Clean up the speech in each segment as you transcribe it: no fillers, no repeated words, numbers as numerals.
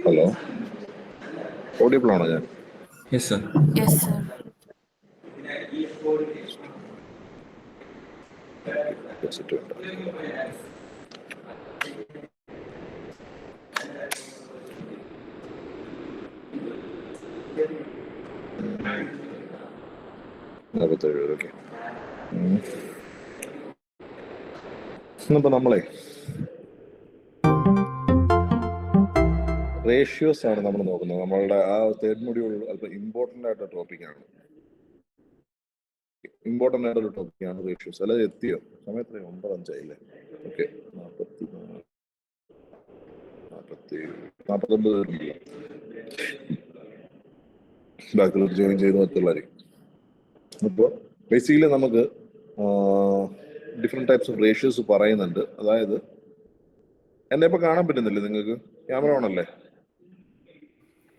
Hello, audible ആണോ ഞാൻ? Yes sir. Yes sir. Okay. ഇന്നിപ്പോൾ നമ്മളെ റേഷ്യോസ് ആണ് നമ്മൾ നോക്കുന്നത്. നമ്മളുടെ ആ തേർഡ് മൊഡ്യൂൾ അല്പം ഇമ്പോർട്ടൻ്റ് ആയിട്ടുള്ള ടോപ്പിക്കാണ്. ഇമ്പോർട്ടൻ്റ് ആയിട്ടൊരു ടോപ്പിക്കാണ് റേഷ്യോസ്. അല്ലാതെ എത്തിയോ? സമയത്ത് 9:05 ഓക്കെ. 49 ബാക്കിലോട്ട് ജോയിൻ ചെയ്ത് മറ്റുള്ളവരും. അപ്പോൾ ബേസിക്കലി നമുക്ക് ഡിഫറെൻറ്റ് ടൈപ്സ് ഓഫ് റേഷ്യോസ് പറയുന്നുണ്ട്. അതായത് എന്നെ ഇപ്പോൾ കാണാൻ പറ്റുന്നില്ലേ നിങ്ങൾക്ക്? ക്യാമറ ഓണല്ലേ?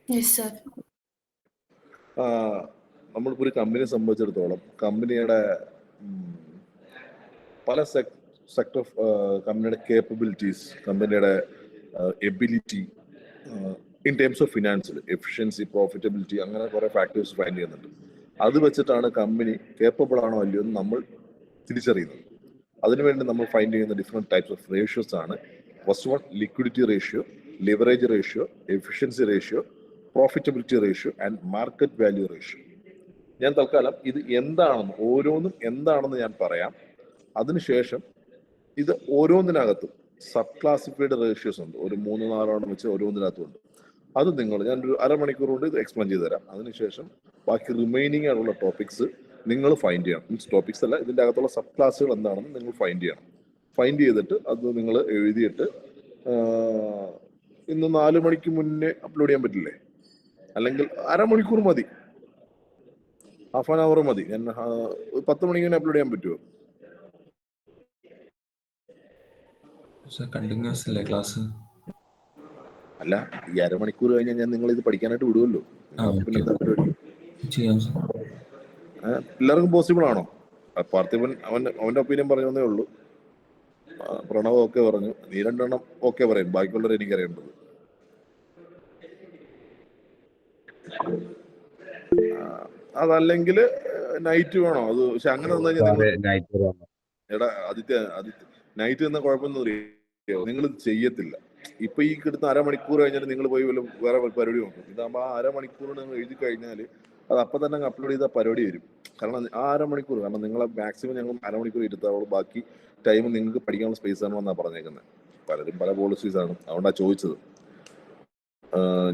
Yes sir. നമ്മളിപ്പോൾ ഒരു കമ്പനിയെ സംബന്ധിച്ചിടത്തോളം കമ്പനിയുടെ പല സെക്ടർ ഓഫ് കമ്പനിയുടെ കേപ്പബിലിറ്റീസ്, കമ്പനിയുടെ ability in terms of financial efficiency, profitability, അങ്ങനെ കുറേ ഫാക്ടേഴ്സ് ഫൈൻഡ് ചെയ്യുന്നുണ്ട്. അത് വെച്ചിട്ടാണ് കമ്പനി കേപ്പബിൾ ആണോ അല്ലയോ എന്ന് നമ്മൾ തിരിച്ചറിയുന്നത്. അതിനുവേണ്ടി നമ്മൾ ഫൈൻഡ് ചെയ്യുന്ന ഡിഫറെൻറ്റ് ടൈപ്സ് ഓഫ് റേഷ്യോസ് ആണ്. First one liquidity ratio, leverage ratio, efficiency ratio, profitability ratio and market value ratio. ഞാൻ തൽക്കാലം ഇത് എന്താണെന്ന് ഓരോന്നും എന്താണെന്ന് ഞാൻ പറയാം. അതിനുശേഷം ഇത് ഓരോന്നിനകത്തും സബ് ക്ലാസിഫൈഡ് റേഷ്യോസ് ഉണ്ട്. ഒരു 3-4 വെച്ച് ഓരോന്നിനകത്തുണ്ട്. അത് ഞാനൊരു അരമണിക്കൂർ കൊണ്ട് ഇത് എക്സ്പ്ലെയിൻ ചെയ്ത് തരാം. അതിനുശേഷം ബാക്കി റിമൈനിങ് ആയിട്ടുള്ള ടോപ്പിക്സ് നിങ്ങൾ ഫൈൻഡ് ചെയ്യണം. മീൻസ് ടോപ്പിക്സ് അല്ല, ഇതിൻ്റെ അകത്തുള്ള സബ് ക്ലാസ്സുകൾ എന്താണെന്ന് നിങ്ങൾ ഫൈൻഡ് ചെയ്യണം. ഫൈൻഡ് ചെയ്തിട്ട് അത് നിങ്ങൾ എഴുതിയിട്ട് ഇന്ന് 4 മണിക്ക് മുന്നേ അപ്ലോഡ് ചെയ്യാൻ പറ്റില്ലേ? അല്ലെങ്കിൽ അരമണിക്കൂർ മതി, ഹാഫ് ആൻ അവർ മതി. ഞാൻ 10 മണിക്ക് തന്നെ അപ്ലോഡ് ചെയ്യാൻ പറ്റുമോ? കണ്ടിന്യൂസ് അല്ലേ ക്ലാസ്? അല്ല, ഈ അരമണിക്കൂർ കഴിഞ്ഞാൽ ഞാൻ നിങ്ങൾ ഇത് പഠിക്കാനായിട്ട് വിടുമല്ലോ. എല്ലാവർക്കും പോസിബിൾ ആണോ? പാർത്ഥിപൻ അവന്റെ ഒപ്പീനിയൻ പറഞ്ഞേ ഉള്ളൂ. പ്രണവ് ഓക്കെ പറഞ്ഞു. നീ 2 എണ്ണം ഓക്കെ പറയും. ബാക്കിയുള്ളവർ എനിക്കറിയേണ്ടത്. അതല്ലെങ്കിൽ നൈറ്റ് വേണോ? അത് പക്ഷെ അങ്ങനെ വന്നു കഴിഞ്ഞാൽ എടാ ആദിത്യ നൈറ്റ് തന്ന കുഴപ്പമൊന്നും അറിയോ? നിങ്ങൾ ഇത് ചെയ്യത്തില്ല. ഇപ്പൊ ഈ കിട്ടുന്ന അരമണിക്കൂർ കഴിഞ്ഞാൽ നിങ്ങൾ പോയി വേറെ പരിപാടി നോക്കും. ഇതാകുമ്പോൾ ആ അരമണിക്കൂർ നിങ്ങൾ എഴുതി കഴിഞ്ഞാൽ അത് അപ്പം തന്നെ അപ്ലോഡ് ചെയ്ത പരിപാടി വരും. കാരണം ആ അരമണിക്കൂർ, കാരണം നിങ്ങളെ മാക്സിമം ഞങ്ങൾ അരമണിക്കൂർ ഇരുത്താവുള്ളൂ. ബാക്കി ടൈം നിങ്ങൾക്ക് പഠിക്കാനുള്ള സ്പേസ് ആണെന്നാണ് പറഞ്ഞേക്കുന്നത്. പലരും പല പോളിസീസാണ്, അതുകൊണ്ടാണ് ചോദിച്ചത്.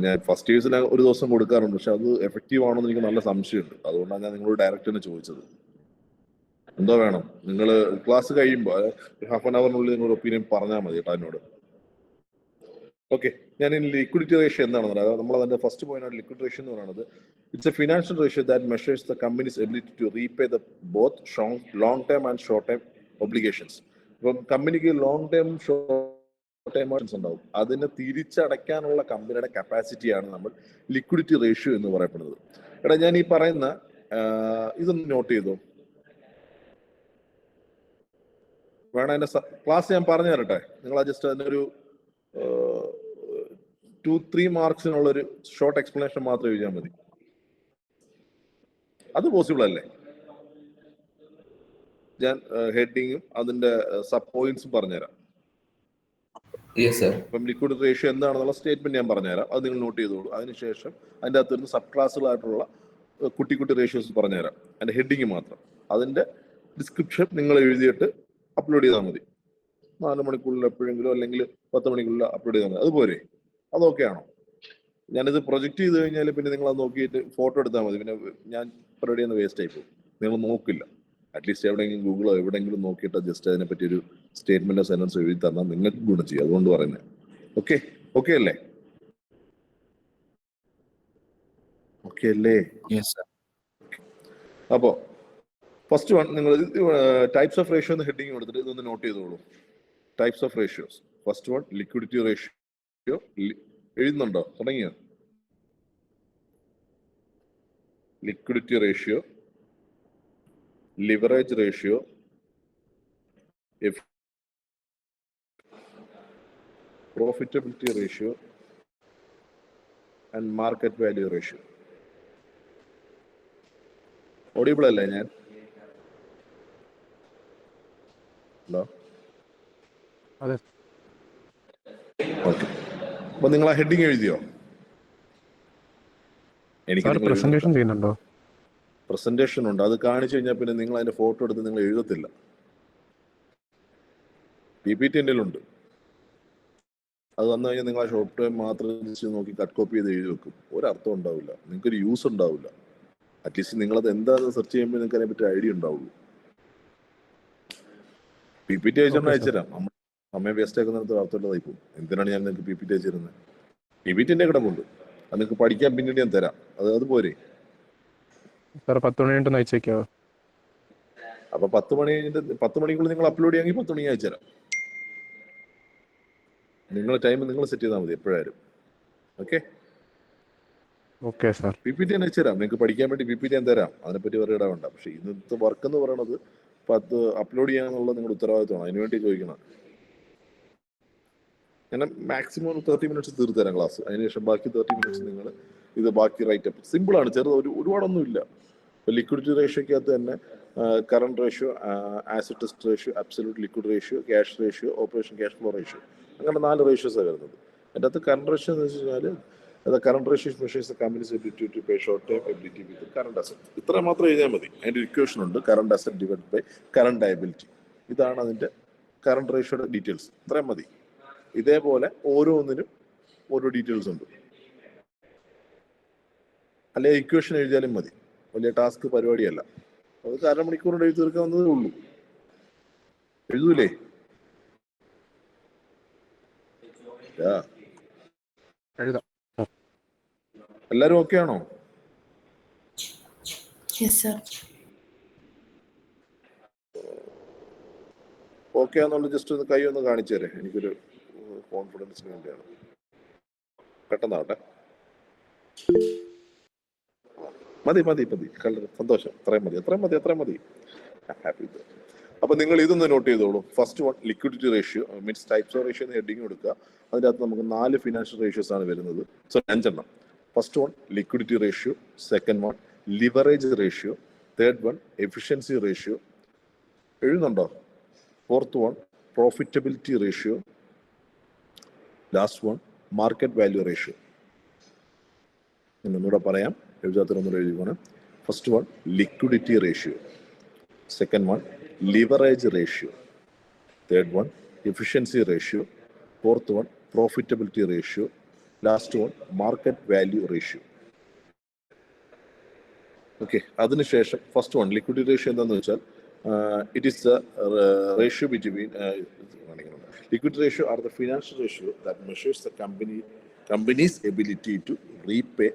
ഞാൻ ഫസ്റ്റ് ഇയേഴ്സിൽ ഒരു ദിവസം കൊടുക്കാറുണ്ട്, പക്ഷെ അത് എഫക്റ്റീവ് ആണോ എന്ന് എനിക്ക് നല്ല സംശയമുണ്ട്. അതുകൊണ്ടാണ് ഞാൻ നിങ്ങളോട് ഡയറക്റ്റ് തന്നെ ചോദിച്ചത്. എന്തോ വേണം, നിങ്ങൾ ക്ലാസ് കഴിയുമ്പോൾ ഹാഫ് ആൻ അവറിനുള്ളിൽ നിങ്ങളുടെ ഒപ്പീനിയൻ പറഞ്ഞാൽ മതി കേട്ടോ എന്നോട്. ഓക്കെ, ഞാൻ ഇനി ലിക്വിഡിറ്റി റേഷ്യോ എന്താണെന്ന് പറയാം. നമ്മൾ അതിന്റെ ഫസ്റ്റ് പോയിന്റ് ആണ് ലിക്വിഡ് റേഷ്യോ എന്ന് പറയുന്നത്. It's a financial ratio that measures the company's ability to repay the both long term and short term obligations. ഇപ്പം കമ്പനിക്ക് ലോങ് ടേം ഷോർട്ട് ടേം ഉണ്ടാവും. അതിനെ തിരിച്ചടയ്ക്കാനുള്ള കമ്പനിയുടെ കപ്പാസിറ്റിയാണ് നമ്മൾ ലിക്വിഡിറ്റി റേഷ്യോ എന്ന് പറയപ്പെടുന്നത്. എടാ, ഞാൻ ഈ പറയുന്ന ഇതൊന്ന് നോട്ട് ചെയ്തോ. വേണം അതിന്റെ ക്ലാസ് ഞാൻ പറഞ്ഞു തരട്ടെ. നിങ്ങൾ ജസ്റ്റ് അതിന്റെ ഒരു 2-3 മാർക്സിനുള്ളൊരു ഷോർട്ട് എക്സ്പ്ലനേഷൻ മാത്രം എഴുതിയാൽ മതി. അത് പോസിബിൾ അല്ലേ? ഞാൻ ഹെഡിങ്ങും അതിന്റെ സബ് പോയിന്റ്സും പറഞ്ഞുതരാം. ഇപ്പം ലിക്വിഡ് റേഷ്യോ എന്താണെന്നുള്ള സ്റ്റേറ്റ്മെന്റ് ഞാൻ പറഞ്ഞുതരാം. അത് നിങ്ങൾ നോട്ട് ചെയ്തോളൂ. അതിനുശേഷം അതിൻ്റെ അകത്ത് വരുന്ന സബ് ക്ലാസ്സുകളായിട്ടുള്ള കുട്ടി റേഷ്യോസ് പറഞ്ഞുതരാം. അതിന്റെ ഹെഡിങ് മാത്രം, അതിന്റെ ഡിസ്ക്രിപ്ഷൻ നിങ്ങൾ എഴുതിയിട്ട് അപ്ലോഡ് ചെയ്താൽ മതി. 4 മണിക്കുള്ളിൽ എപ്പോഴെങ്കിലും അല്ലെങ്കിൽ 10 മണിക്കുള്ളിൽ അപ്ലോഡ് ചെയ്താൽ മതി. അതുപോലെ അതൊക്കെ ആണോ? ഞാനിത് പ്രൊജക്റ്റ് ചെയ്ത് കഴിഞ്ഞാൽ പിന്നെ നിങ്ങൾ അത് നോക്കിയിട്ട് ഫോട്ടോ എടുത്താൽ മതി. പിന്നെ ഞാൻ പരിപാടി ഒന്ന് വേസ്റ്റ് ആയി പോകും. നിങ്ങൾ നോക്കില്ല. അറ്റ്ലീസ്റ്റ് എവിടെയെങ്കിലും ഗൂഗിളോ എവിടെയെങ്കിലും നോക്കിയിട്ട് ജസ്റ്റ് അതിനെപ്പറ്റി ഒരു സ്റ്റേറ്റ്മെന്റോ സെന്റൻസോ എഴുതി തന്നാൽ നിങ്ങൾക്ക് ഗുണം ചെയ്യും. അതുകൊണ്ട് പറയുന്നത്. ഓക്കെ ഓക്കെ അല്ലേ? ഓക്കെ അല്ലേ? അപ്പോ ഫസ്റ്റ് വൺ, നിങ്ങൾ ടൈപ്സ് ഓഫ് റേഷ്യോ എന്ന് ഹെഡിങ് കൊടുത്തിട്ട് ഇതൊന്ന് നോട്ട് ചെയ്തോളൂ. Types of ratios. First one liquidity ratio. എഴുതുന്നുണ്ടോ? തുടങ്ങിയോ? Liquidity ratio, leverage ratio, profitability ratio, and market value ratio. Audible അല്ലേ ഞാൻ? ഹലോ, അതെ. ഓക്കെ. അപ്പൊ നിങ്ങൾ ആ ഹെഡിങ് എഴുതിയോ? എനിക്ക് സാർ പ്രസന്റേഷൻ ചെയ്യുന്നുണ്ടോ? പ്രസന്റേഷൻ ഉണ്ട്. അത് കാണിച്ചു കഴിഞ്ഞാൽ പിന്നെ നിങ്ങൾ അതിന്റെ ഫോട്ടോ എടുത്ത് നിങ്ങൾ എഴുതത്തില്ല. PPT എൻ്റെ ഉണ്ട്. അത് വന്നു കഴിഞ്ഞാൽ നിങ്ങൾ ആ ഷോർട്ട് ടൈം മാത്രം നോക്കി കട്ട് കോപ്പി ചെയ്ത് എഴുതി വെക്കും. ഒരർത്ഥം ഉണ്ടാവില്ല, നിങ്ങൾക്കൊരു യൂസ് ഉണ്ടാവില്ല. അറ്റ്ലീസ്റ്റ് നിങ്ങളത് എന്താണെന്ന് സെർച്ച് ചെയ്യുമ്പോൾ നിങ്ങൾക്ക് അതിനെപ്പറ്റി ഐഡിയ ഉണ്ടാവുള്ളൂ. PPT അയച്ചോണ്ട് അയച്ചുതരാം. സമയം വേസ്റ്റ് ആക്കുന്നിടത്ത് അർത്ഥമുള്ളതായി പോകും. എന്തിനാണ് ഞാൻ നിങ്ങൾക്ക് PPT അയച്ചിരുന്നത്? PPT എൻ്റെ കിടപ്പുണ്ട്, അത് നിങ്ങൾക്ക് പഠിക്കാൻ പിന്നീട് ഞാൻ തരാം. അത് പോരെ? സാർ 10 മണി കഴിഞ്ഞിട്ട് അയച്ചേക്കാവോ? അപ്പൊ 10 മണി കഴിഞ്ഞിട്ട് 10 മണിക്കുള്ളിൽ നിങ്ങൾ അപ്ലോഡ് ചെയ്യാമെങ്കിൽ 10 മണിക്ക് അയച്ചുതരാം. നിങ്ങളുടെ ടൈം നിങ്ങൾ സെറ്റ് ചെയ്താൽ മതി എപ്പോഴായാലും. Okay okay sir. PPT ഞാൻ അയച്ചുതരാം. നിങ്ങൾക്ക് പഠിക്കാൻ വേണ്ടി PPT ഞാൻ തരാം. അതിനെപ്പറ്റി വേറെ ഇടാവേണ്ട. പക്ഷെ ഇന്നത്തെ വർക്ക് എന്ന് പറയുന്നത് 10 അപ്ലോഡ് ചെയ്യാന്നുള്ളത് നിങ്ങളുടെ ഉത്തരവാദിത്വമാണ്. അതിനുവേണ്ടി ചോദിക്കണം. ഞാൻ മാക്സിമം 30 മിനിറ്റ്സ് തീർത്ത് തരാം ക്ലാസ്. അതിനുശേഷം ബാക്കി 30 മിനിറ്റ്സ് നിങ്ങൾ ഇത് ബാക്കി റൈറ്റപ്പ്. സിമ്പിളാണ്, ചെറുത്, ഒരുപാടൊന്നുമില്ല. ഇപ്പോൾ ലിക്വിഡിറ്റി റേഷ്യോക്കകത്ത് തന്നെ current ratio, acid test ratio, absolute liquid ratio, cash ratio, operation cash flow ratio, അങ്ങനെ 4 റേഷ്യോസാണ് വരുന്നത്. അതിൻ്റെ അകത്ത് കറണ്ട് റേഷ്യോ എന്ന് വെച്ച് കഴിഞ്ഞാൽ current ratio measures the company's ability to pay short time ability with current asset. ഇത്ര മാത്രം എഴുതിയാൽ മതി. അതിൻ്റെ ഇക്വേഷൻ ഉണ്ട്, current asset divide by current liability. ഇതാണ് അതിൻ്റെ കറണ്ട് റേഷ്യോയുടെ ഡീറ്റെയിൽസ്. ഇത്രയും മതി. ഇതേപോലെ ഓരോന്നിനും ഓരോ ഡീറ്റെയിൽസ് ഉണ്ട്. അല്ലെ ഇക്വേഷൻ എഴുതിയാലും മതി. വലിയ ടാസ്ക് പരിപാടിയല്ല. അത് 1/2 മണിക്കൂറിൻ്റെ എഴുതി തീർക്കാവുന്നതേ ഉള്ളൂ. എഴുതൂലേ? എഴുതാം. എല്ലാരും ഓക്കെ ആണോ? ഓക്കെ ആണെന്നുള്ള ജസ്റ്റ് ഒന്ന് കൈ ഒന്ന് കാണിച്ചു തരേ. എനിക്കൊരു കോൺഫിഡൻസിന് വേണ്ടിയാണ്. പെട്ടെന്നാവട്ടെ. മതി മതി മതി, സന്തോഷം. അത്രയും മതി. ഹാപ്പി. അപ്പൊ നിങ്ങൾ ഇതൊന്ന് നോട്ട് ചെയ്തോളൂ. First one liquidity ratio, means types of ratio എന്ന് ഹെഡിങ് കൊടുക്കുക. അതിൻ്റെ അകത്ത് നമുക്ക് 4 ഫിനാൻഷ്യൽ റേഷ്യോസ് ആണ് വരുന്നത്. 5 എണ്ണം. First one liquidity ratio, second one leverage ratio, third one efficiency ratio. എഴുതുന്നുണ്ടോ? Fourth one profitability ratio, last one market value ratio. ഒന്നുകൂടെ പറയാം, എഴുതാത്തൊന്നുകൂടെ എഴുതിക്കോണം. First one liquidity ratio, second one leverage ratio, third one efficiency ratio, fourth one profitability ratio, last one market value ratio. Okay, അതിനുശേഷം first one liquidity ratio എന്താണെന്ന് വെച്ചാൽ it is the ratio between liquidity ratio are the financial ratio that measures the company's ability to repay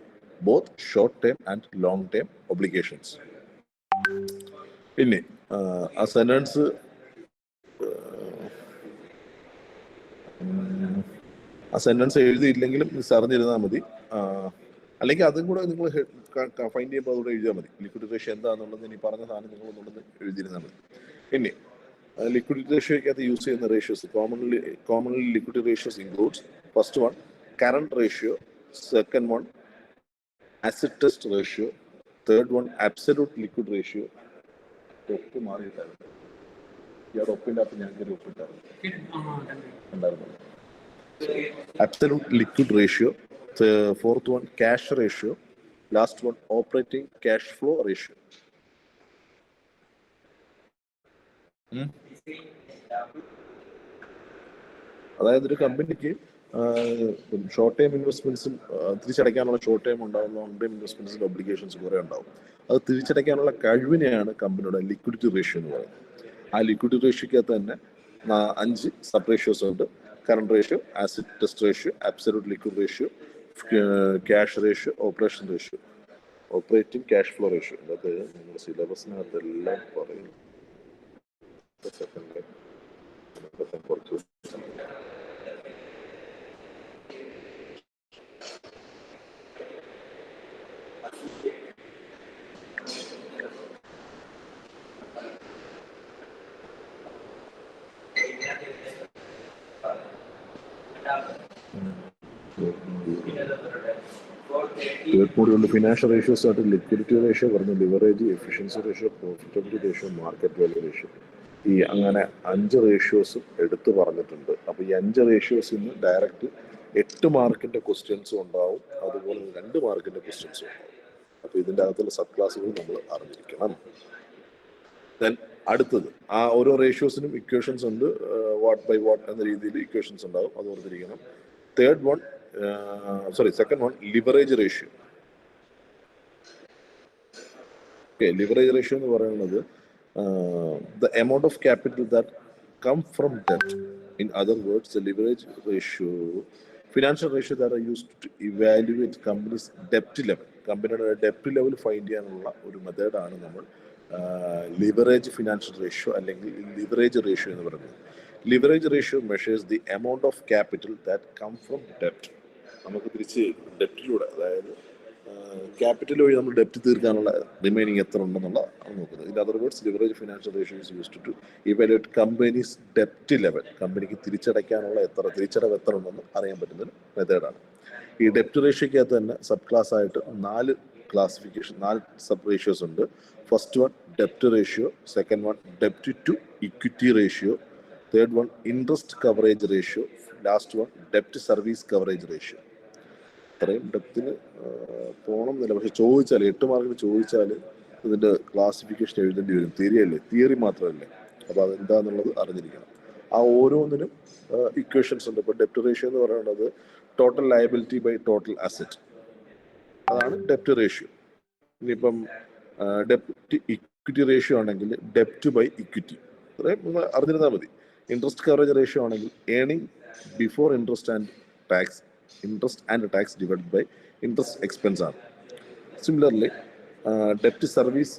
both short term and long term obligations. പിന്നെ ആ sentence എഴുതിയില്ലെങ്കിലും അറിഞ്ഞിരുന്നാൽ മതി. അല്ലെങ്കിൽ അതും കൂടെ നിങ്ങൾ ഫൈൻഡ് ചെയ്യുമ്പോൾ അതുകൂടെ എഴുതിയാൽ മതി. ലിക്വിഡിറ്റി റേഷ്യോ എന്താണെന്നുള്ളത് ഇനി പറഞ്ഞ സാധനം നിങ്ങൾ ഒന്നുള്ളത് എഴുതിയിരുന്നാൽ മതി. പിന്നെ ലിക്വിഡിറ്റി റേഷ്യോയ്ക്കകത്ത് യൂസ് ചെയ്യുന്ന ratios commonly liquidity ratios includes first one current ratio, second one acid test ratio, third one absolute liquid ratio. ഒപ്പ് മാറിയിട്ടായിരുന്നു. ഇയാളുടെ ഒപ്പിൻ്റെ അകത്ത് ഞാൻ കയറി ഒപ്പിട്ടായിരുന്നു. Absolute liquid ratio, fourth one cash ratio, last one operating cash flow ratio. അതായത് ഒരു കമ്പനിക്ക് ഷോർട്ട് ടൈം ഇൻവെസ്റ്റ്മെന്റ്സും തിരിച്ചടയ്ക്കാനുള്ള ഷോർട്ട് ടൈം ഉണ്ടാവും, ലോങ് ടൈം ഇൻവെസ്റ്റ്മെന്റ്സിന്റെ ഒബ്ലിഗേഷൻസ് കുറെ ഉണ്ടാവും. അത് തിരിച്ചടയ്ക്കാനുള്ള കഴിവിനെയാണ് കമ്പനിയുടെ ലിക്വിഡിറ്റി റേഷ്യോ എന്ന് പറയുന്നത്. ആ ലിക്വിഡിറ്റി റേഷ്യോക്കകത്ത് തന്നെ 5 സബ് റേഷ്യോസ് ഉണ്ട്. Current ratio, acid test ratio, absolute liquid ratio, cash ratio, operation ratio, operating cash flow ratio. ഇതൊക്കെ നിങ്ങളുടെ സിലബസിനകത്ത് എല്ലാം പറയും. കുറച്ച് കൂടിയുണ്ട്. ഫിനാൻഷ്യൽ റേഷ്യോസ് ആയിട്ട് ലിക്വിഡിറ്റി റേഷ്യോ പറഞ്ഞു, leverage, efficiency ratio, profitability ratio, market value ratio. ഈ അങ്ങനെ 5 റേഷ്യോസും എടുത്തു പറഞ്ഞിട്ടുണ്ട്. അപ്പോൾ ഈ 5 റേഷ്യോസിൽ നിന്ന് ഡയറക്റ്റ് 8 മാർക്കിൻ്റെ ക്വസ്റ്റ്യൻസും ഉണ്ടാവും, അതുപോലെ 2 മാർക്കിൻ്റെ ക്വസ്റ്റ്യൻസും ഉണ്ടാവും. അപ്പോൾ ഇതിൻ്റെ അകത്തുള്ള സബ് ക്ലാസ്സുകൾ നമ്മൾ അറിഞ്ഞിരിക്കണം. ദെൻ അടുത്തത്, ആ ഓരോ റേഷ്യോസിനും ഇക്വേഷൻസ് ഉണ്ട്, വാട്ട് ബൈ വാട്ട് എന്ന രീതിയിൽ ഇക്വേഷൻസ് ഉണ്ടാവും, അത് ഓർത്തിരിക്കണം. Second one leverage ratio. Okay, leverage ratio എന്ന് പറയുന്നത് the amount of capital that come from debt. In other words, the leverage ratio, financial ratio that are used to evaluate companies' debt level. കമ്പനിയുടെ ഡെപ്റ്റ് level find ചെയ്യാനുള്ള ഒരു മെത്തേഡാണ് നമ്മൾ leverage financial ratio അല്ലെങ്കിൽ leverage ratio എന്ന് പറയുന്നത്. Leverage ratio measures the amount of capital that come from ഡെപ്റ്റ്. നമുക്ക് തിരിച്ച് ഡെപ്റ്റിലൂടെ, അതായത് ക്യാപിറ്റൽ വഴി നമ്മൾ ഡെപ്റ്റ് തീർക്കാനുള്ള റിമൈനിങ് എത്ര ഉണ്ടെന്നുള്ള നോക്കുന്നത്. In other words, leverage financial ratio is used to evaluate company's ഡെപ്റ്റ് ലെവൽ. കമ്പനിക്ക് തിരിച്ചടയ്ക്കാനുള്ള തിരിച്ചടവ് എത്ര ഉണ്ടെന്ന് അറിയാൻ പറ്റുന്ന ഒരു മെത്തേഡാണ്. ഈ ഡെപ്റ്റ് റേഷ്യോക്കകത്ത് തന്നെ സബ് ക്ലാസ് ആയിട്ട് 4 ക്ലാസിഫിക്കേഷൻ, 4 സബ് റേഷ്യോസ് ഉണ്ട്. First one ഡെപ്റ്റ് ratio, second one ഡെപ്റ്റ് to equity ratio, third one interest coverage ratio, last one ഡെപ്റ്റ് service coverage ratio. ഇത്രയും ഡെപ്തിന് പോകണം എന്നില്ല, പക്ഷെ ചോദിച്ചാൽ 8 മാർക്കിന് ചോദിച്ചാൽ ഇതിൻ്റെ ക്ലാസിഫിക്കേഷൻ എഴുതേണ്ടി വരും. തിയറി മാത്രമല്ലേ, അപ്പോൾ അതെന്താന്നുള്ളത് അറിഞ്ഞിരിക്കണം. ആ ഓരോന്നിനും ഇക്വേഷൻസ് ഉണ്ട്. ഇപ്പോൾ ഡെപ്റ്റ് റേഷ്യോ എന്ന് പറയുന്നത് total liability by total asset, അതാണ് ഡെപ്റ്റ് റേഷ്യോ. ഇനിയിപ്പം ഡെപ്റ്റ് ഇക്വിറ്റി റേഷ്യോ ആണെങ്കിൽ ഡെപ്റ്റ് ബൈ ഇക്വിറ്റി, അത്രയും നിങ്ങൾ അറിഞ്ഞിരുന്നാൽ മതി. ഇൻട്രസ്റ്റ് കവറേജ് റേഷ്യോ ആണെങ്കിൽ earning before interest and tax divide by interest expense ആണ്. സിമിലർലി ഡെപ്റ്റ് സർവീസ്